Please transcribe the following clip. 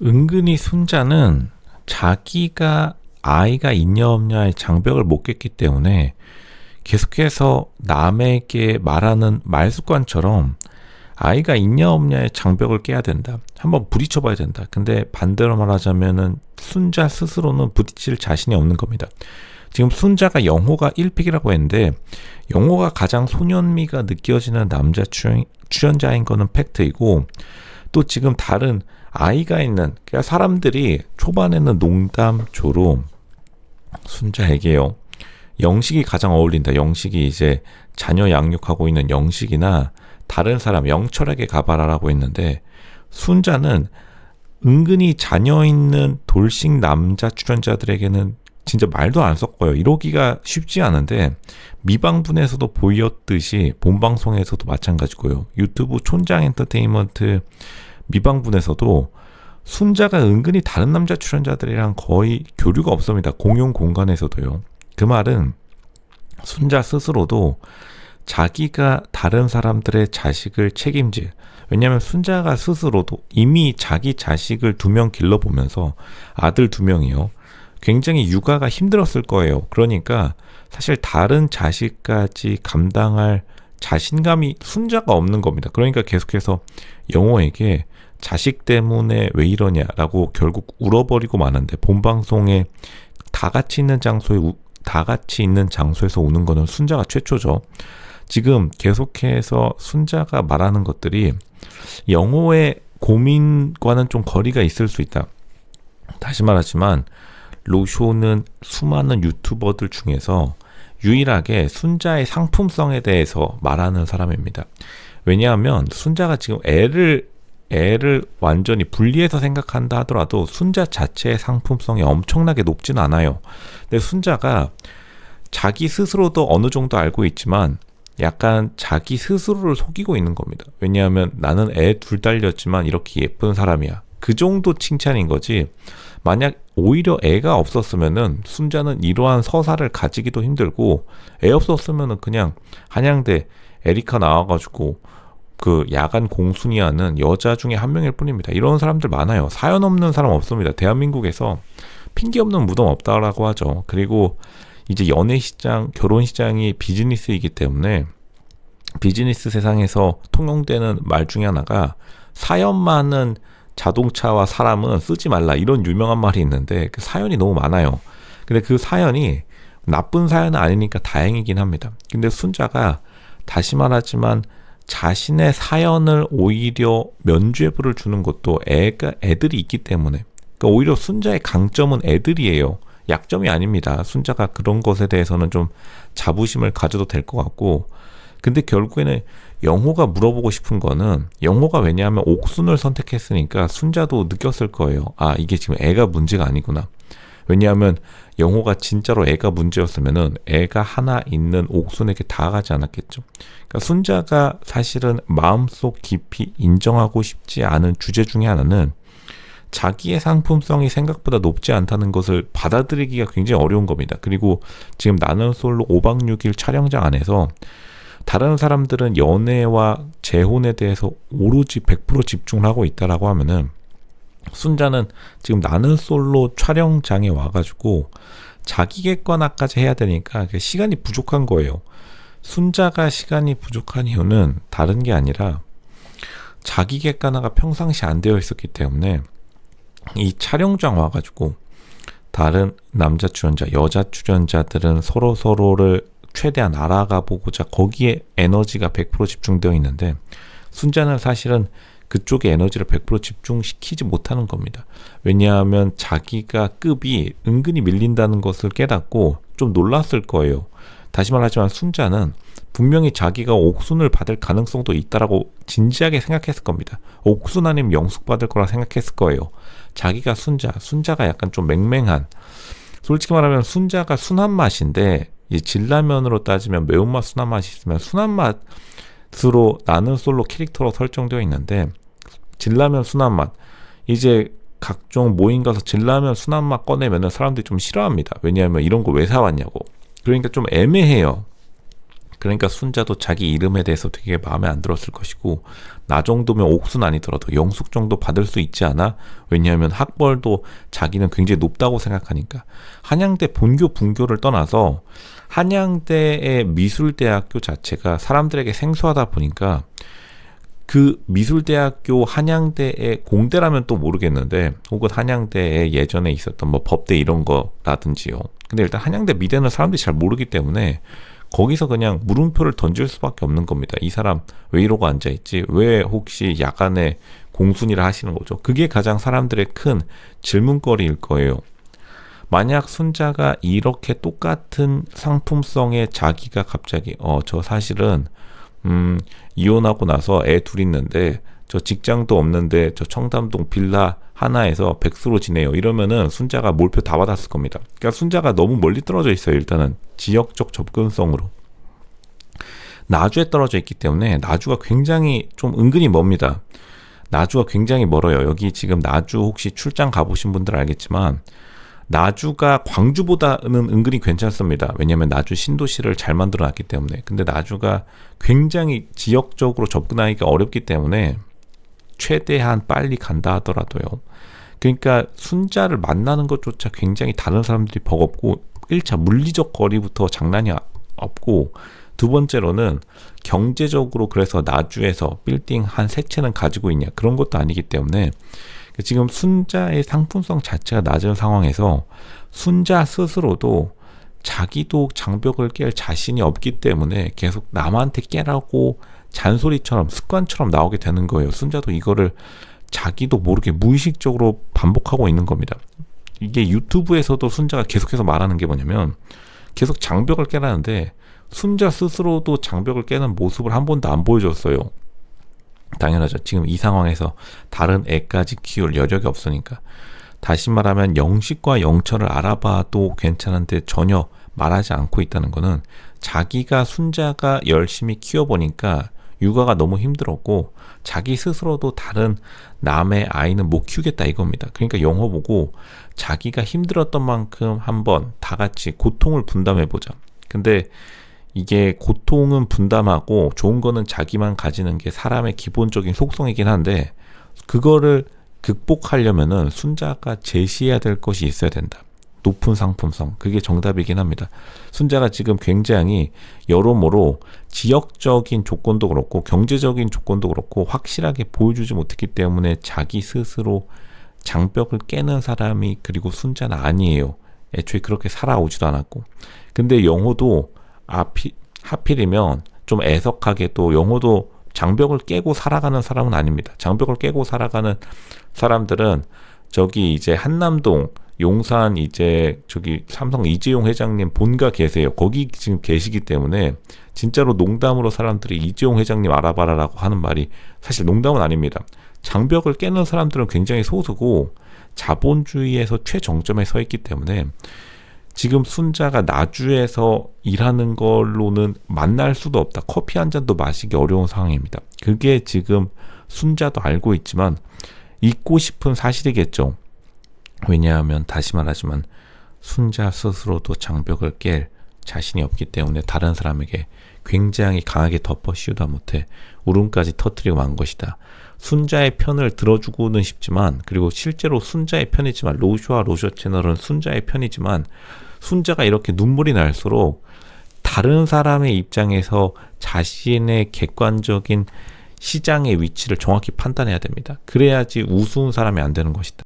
은근히 순자는 자기가 아이가 있냐 없냐의 장벽을 못 깼기 때문에 계속해서 남에게 말하는 말습관처럼 아이가 있냐 없냐의 장벽을 깨야 된다. 한번 부딪혀봐야 된다. 근데 반대로 말하자면은 순자 스스로는 부딪힐 자신이 없는 겁니다. 지금 순자가 영호가 1픽이라고 했는데 영호가 가장 소년미가 느껴지는 남자 출연자인 거는 팩트이고, 또 지금 다른 아이가 있는, 그러니까 사람들이 초반에는 농담조로 순자에게요, 영식이 가장 어울린다. 영식이 이제 자녀 양육하고 있는 영식이나 다른 사람 영철에게 가봐라라고 했는데, 순자는 은근히 자녀 있는 돌싱 남자 출연자들에게는 진짜 말도 안 섞어요. 이러기가 쉽지 않은데 미방분에서도 보였듯이 본방송에서도 마찬가지고요. 유튜브 촌장 엔터테인먼트 미방분에서도 순자가 은근히 다른 남자 출연자들이랑 거의 교류가 없습니다. 공용 공간에서도요. 그 말은 순자 스스로도 자기가 다른 사람들의 자식을 책임질, 왜냐하면 순자가 스스로도 이미 자기 자식을 2명 길러보면서 아들 2명이요. 굉장히 육아가 힘들었을 거예요. 그러니까 사실 다른 자식까지 감당할 자신감이 순자가 없는 겁니다. 그러니까 계속해서 영호에게 자식 때문에 왜 이러냐라고 결국 울어버리고 마는데, 본방송에 다 같이 있는 장소에서 우는 거는 순자가 최초죠. 지금 계속해서 순자가 말하는 것들이 영호의 고민과는 좀 거리가 있을 수 있다. 다시 말하지만 로쇼는 수많은 유튜버들 중에서 유일하게 순자의 상품성에 대해서 말하는 사람입니다. 왜냐하면 순자가 지금 애를 완전히 분리해서 생각한다 하더라도 순자 자체의 상품성이 엄청나게 높진 않아요. 근데 순자가 자기 스스로도 어느 정도 알고 있지만 약간 자기 스스로를 속이고 있는 겁니다. 왜냐하면 나는 애 2 달렸지만 이렇게 예쁜 사람이야. 그 정도 칭찬인 거지, 만약 오히려 애가 없었으면은 순자는 이러한 서사를 가지기도 힘들고, 애 없었으면은 그냥 한양대 에리카 나와가지고 그 야간 공순이하는 여자 중에 한 명일 뿐입니다. 이런 사람들 많아요. 사연 없는 사람 없습니다. 대한민국에서 핑계 없는 무덤 없다라고 하죠. 그리고 이제 연애 시장, 결혼 시장이 비즈니스이기 때문에 비즈니스 세상에서 통용되는 말 중에 하나가 사연 많은 자동차와 사람은 쓰지 말라, 이런 유명한 말이 있는데 그 사연이 너무 많아요. 근데 그 사연이 나쁜 사연은 아니니까 다행이긴 합니다. 근데 순자가 다시 말하지만 자신의 사연을 오히려 면죄부를 주는 것도 애들이 있기 때문에, 그러니까 오히려 순자의 강점은 애들이에요. 약점이 아닙니다. 순자가 그런 것에 대해서는 좀 자부심을 가져도 될 것 같고, 근데 결국에는 영호가 물어보고 싶은 거는, 영호가 왜냐하면 옥순을 선택했으니까 순자도 느꼈을 거예요. 아, 이게 지금 애가 문제가 아니구나. 왜냐하면 영호가 진짜로 애가 문제였으면은 애가 하나 있는 옥순에게 다가가지 않았겠죠. 그러니까 순자가 사실은 마음속 깊이 인정하고 싶지 않은 주제 중에 하나는 자기의 상품성이 생각보다 높지 않다는 것을 받아들이기가 굉장히 어려운 겁니다. 그리고 지금 나는 솔로 5박 6일 촬영장 안에서 다른 사람들은 연애와 재혼에 대해서 오로지 100% 집중을 하고 있다라고 하면은, 순자는 지금 나는 솔로 촬영장에 와가지고 자기 객관화까지 해야 되니까 시간이 부족한 거예요. 순자가 시간이 부족한 이유는 다른 게 아니라 자기 객관화가 평상시 안 되어 있었기 때문에, 이 촬영장 와가지고 다른 남자 출연자, 여자 출연자들은 서로를 최대한 알아가 보고자 거기에 에너지가 100% 집중되어 있는데, 순자는 사실은 그쪽에 에너지를 100% 집중시키지 못하는 겁니다. 왜냐하면 자기가 급이 은근히 밀린다는 것을 깨닫고 좀 놀랐을 거예요. 다시 말하지만 순자는 분명히 자기가 옥순을 받을 가능성도 있다라고 진지하게 생각했을 겁니다. 옥순 아니면 영숙 받을 거라 생각했을 거예요. 자기가 순자가 약간 좀 맹맹한, 솔직히 말하면 순자가 순한 맛인데, 이 진라면으로 따지면 매운맛 순한 맛이 있으면 순한 맛으로 나는 솔로 캐릭터로 설정되어 있는데, 진라면 순한 맛, 이제 각종 모임 가서 진라면 순한 맛 꺼내면은 사람들이 좀 싫어합니다. 왜냐하면 이런 거 왜 사왔냐고. 그러니까 좀 애매해요. 그러니까 순자도 자기 이름에 대해서 되게 마음에 안 들었을 것이고, 나 정도면 옥순 아니더라도 영숙 정도 받을 수 있지 않아? 왜냐하면 학벌도 자기는 굉장히 높다고 생각하니까. 한양대 본교 분교를 떠나서 한양대의 미술대학교 자체가 사람들에게 생소하다 보니까, 그 미술대학교 한양대의 공대라면 또 모르겠는데, 혹은 한양대에 예전에 있었던 뭐 법대 이런 거라든지요. 근데 일단 한양대 미대는 사람들이 잘 모르기 때문에 거기서 그냥 물음표를 던질 수밖에 없는 겁니다. 이 사람 왜 이러고 앉아있지? 왜 혹시 야간에 공순이라 하시는 거죠? 그게 가장 사람들의 큰 질문거리일 거예요. 만약 순자가 이렇게 똑같은 상품성의 자기가 갑자기 저 사실은 이혼하고 나서 애 둘 있는데 저 직장도 없는데 저 청담동 빌라 하나에서 백수로 지내요, 이러면은 순자가 몰표 다 받았을 겁니다. 그러니까 순자가 너무 멀리 떨어져 있어요. 일단은 지역적 접근성으로 나주에 떨어져 있기 때문에 나주가 굉장히 좀 은근히 멉니다. 나주가 굉장히 멀어요. 여기 지금 나주 혹시 출장 가보신 분들 알겠지만 나주가 광주보다는 은근히 괜찮습니다. 왜냐하면 나주 신도시를 잘 만들어 놨기 때문에. 근데 나주가 굉장히 지역적으로 접근하기가 어렵기 때문에 최대한 빨리 간다 하더라도요. 그러니까 순자를 만나는 것조차 굉장히 다른 사람들이 버겁고, 1차 물리적 거리부터 장난이 없고, 두 번째로는 경제적으로 그래서 나주에서 빌딩 한 3채는 가지고 있냐, 그런 것도 아니기 때문에 지금 순자의 상품성 자체가 낮은 상황에서 순자 스스로도 자기도 장벽을 깰 자신이 없기 때문에 계속 남한테 깨라고 잔소리처럼 습관처럼 나오게 되는 거예요. 순자도 이거를 자기도 모르게 무의식적으로 반복하고 있는 겁니다. 이게 유튜브에서도 순자가 계속해서 말하는 게 뭐냐면, 계속 장벽을 깨라는데 순자 스스로도 장벽을 깨는 모습을 한 번도 안 보여줬어요. 당연하죠. 지금 이 상황에서 다른 애까지 키울 여력이 없으니까. 다시 말하면 영식과 영철을 알아봐도 괜찮은데 전혀 말하지 않고 있다는 거는, 자기가 순자가 열심히 키워보니까 육아가 너무 힘들었고 자기 스스로도 다른 남의 아이는 못 키우겠다 이겁니다. 그러니까 영화 보고 자기가 힘들었던 만큼 한번 다 같이 고통을 분담해보자. 근데 이게 고통은 분담하고 좋은 거는 자기만 가지는 게 사람의 기본적인 속성이긴 한데, 그거를 극복하려면은 순자가 제시해야 될 것이 있어야 된다. 높은 상품성. 그게 정답이긴 합니다. 순자가 지금 굉장히 여러모로 지역적인 조건도 그렇고 경제적인 조건도 그렇고 확실하게 보여주지 못했기 때문에 자기 스스로 장벽을 깨는 사람이, 그리고 순자는 아니에요. 애초에 그렇게 살아오지도 않았고. 근데 영호도 하필이면 좀 애석하게 또 영호도 장벽을 깨고 살아가는 사람은 아닙니다. 장벽을 깨고 살아가는 사람들은 저기 이제 한남동 용산 이제 저기 삼성 이재용 회장님 본가 계세요. 거기 지금 계시기 때문에 진짜로 농담으로 사람들이 이재용 회장님 알아봐라라고 하는 말이 사실 농담은 아닙니다. 장벽을 깨는 사람들은 굉장히 소수고 자본주의에서 최정점에 서 있기 때문에 지금 순자가 나주에서 일하는 걸로는 만날 수도 없다. 커피 한 잔도 마시기 어려운 상황입니다. 그게 지금 순자도 알고 있지만 잊고 싶은 사실이겠죠. 왜냐하면 다시 말하지만 순자 스스로도 장벽을 깰 자신이 없기 때문에 다른 사람에게 굉장히 강하게 덮어 씌우다 못해 울음까지 터뜨리고 만 것이다. 순자의 편을 들어주고는 싶지만, 그리고 실제로 순자의 편이지만, 로슈와 로슈 채널은 순자의 편이지만, 순자가 이렇게 눈물이 날수록 다른 사람의 입장에서 자신의 객관적인 시장의 위치를 정확히 판단해야 됩니다. 그래야지 우스운 사람이 안 되는 것이다.